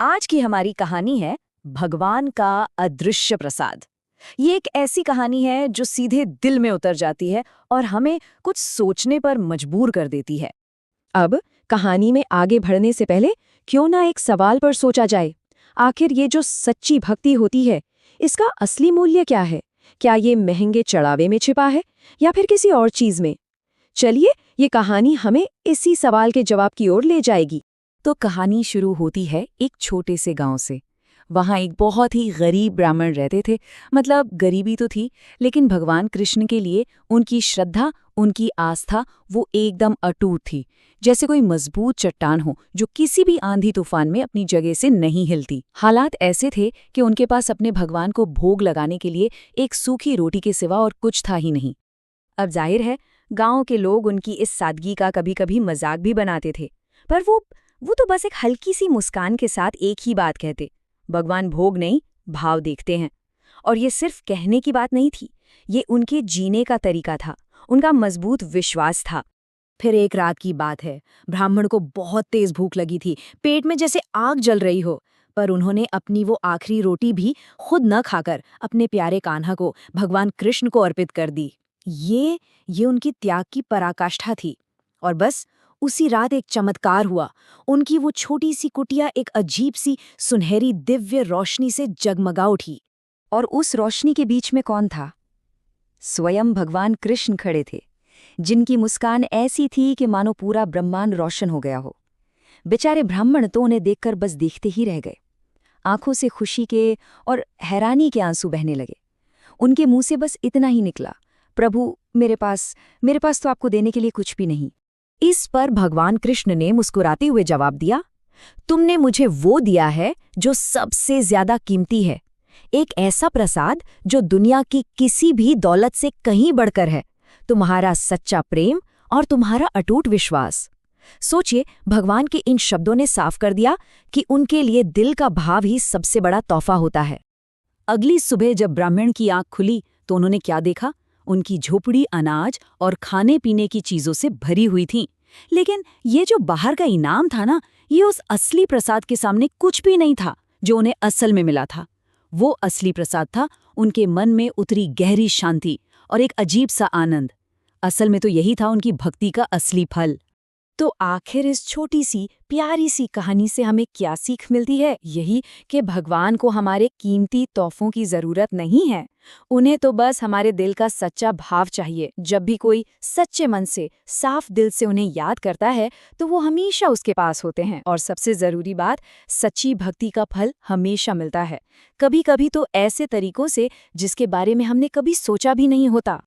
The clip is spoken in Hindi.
आज की हमारी कहानी है भगवान का अदृश्य प्रसाद। ये एक ऐसी कहानी है जो सीधे दिल में उतर जाती है और हमें कुछ सोचने पर मजबूर कर देती है। अब कहानी में आगे बढ़ने से पहले क्यों ना एक सवाल पर सोचा जाए। आखिर ये जो सच्ची भक्ति होती है, इसका असली मूल्य क्या है? क्या ये महंगे चढ़ावे में छिपा है या फिर किसी और चीज में? चलिए, ये कहानी हमें इसी सवाल के जवाब की ओर ले जाएगी। तो कहानी शुरू होती है एक छोटे से गांव से। वहां एक बहुत ही गरीब ब्राह्मण रहते थे। मतलब गरीबी तो थी, लेकिन भगवान कृष्ण के लिए उनकी श्रद्धा, उनकी आस्था वो एकदम अटूट थी, जैसे कोई मजबूत चट्टान हो जो किसी भी आंधी तूफान में अपनी जगह से नहीं हिलती। हालात ऐसे थे कि उनके पास अपने भगवान को भोग लगाने के लिए एक सूखी रोटी के सिवा और कुछ था ही नहीं। अब जाहिर है, गांव के लोग उनकी इस सादगी का कभी कभी मजाक भी बनाते थे, पर वो तो बस एक हल्की सी मुस्कान के साथ एक ही बात कहते, भगवान भोग नहीं, भाव देखते हैं। और ये सिर्फ कहने की बात नहीं थी, ये उनके जीने का तरीका था, उनका मजबूत विश्वास था। फिर एक रात की बात है, ब्राह्मण को बहुत तेज भूख लगी थी, पेट में जैसे आग जल रही हो। पर उन्होंने अपनी वो आखिरी रोटी भी खुद न खाकर अपने प्यारे कान्हा को, भगवान कृष्ण को अर्पित कर दी। ये उनकी त्याग की पराकाष्ठा थी। और बस उसी रात एक चमत्कार हुआ। उनकी वो छोटी सी कुटिया एक अजीब सी सुनहरी दिव्य रोशनी से जगमगा उठी। और उस रोशनी के बीच में कौन था? स्वयं भगवान कृष्ण खड़े थे, जिनकी मुस्कान ऐसी थी कि मानो पूरा ब्रह्मांड रोशन हो गया हो। बेचारे ब्राह्मण तो उन्हें देखकर बस देखते ही रह गए। आंखों से खुशी के और हैरानी के आंसू बहने लगे। उनके मुंह से बस इतना ही निकला, प्रभु, मेरे पास तो आपको देने के लिए कुछ भी नहीं। इस पर भगवान कृष्ण ने मुस्कुराते हुए जवाब दिया, तुमने मुझे वो दिया है जो सबसे ज्यादा कीमती है, एक ऐसा प्रसाद जो दुनिया की किसी भी दौलत से कहीं बढ़कर है, तुम्हारा सच्चा प्रेम और तुम्हारा अटूट विश्वास। सोचिए, भगवान के इन शब्दों ने साफ कर दिया कि उनके लिए दिल का भाव ही सबसे बड़ा तोहफा होता है। अगली सुबह जब ब्राह्मण की आंख खुली तो उन्होंने क्या देखा? उनकी झोपड़ी अनाज और खाने पीने की चीजों से भरी हुई थी। लेकिन ये जो बाहर का इनाम था ना, ये उस असली प्रसाद के सामने कुछ भी नहीं था जो उन्हें असल में मिला था। वो असली प्रसाद था उनके मन में उतरी गहरी शांति और एक अजीब सा आनंद। असल में तो यही था उनकी भक्ति का असली फल। तो आखिर इस छोटी सी प्यारी सी कहानी से हमें क्या सीख मिलती है? यही कि भगवान को हमारे कीमती तोहफों की जरूरत नहीं है, उन्हें तो बस हमारे दिल का सच्चा भाव चाहिए। जब भी कोई सच्चे मन से, साफ दिल से उन्हें याद करता है तो वो हमेशा उसके पास होते हैं। और सबसे जरूरी बात, सच्ची भक्ति का फल हमेशा मिलता है, कभी कभी तो ऐसे तरीकों से जिसके बारे में हमने कभी सोचा भी नहीं होता।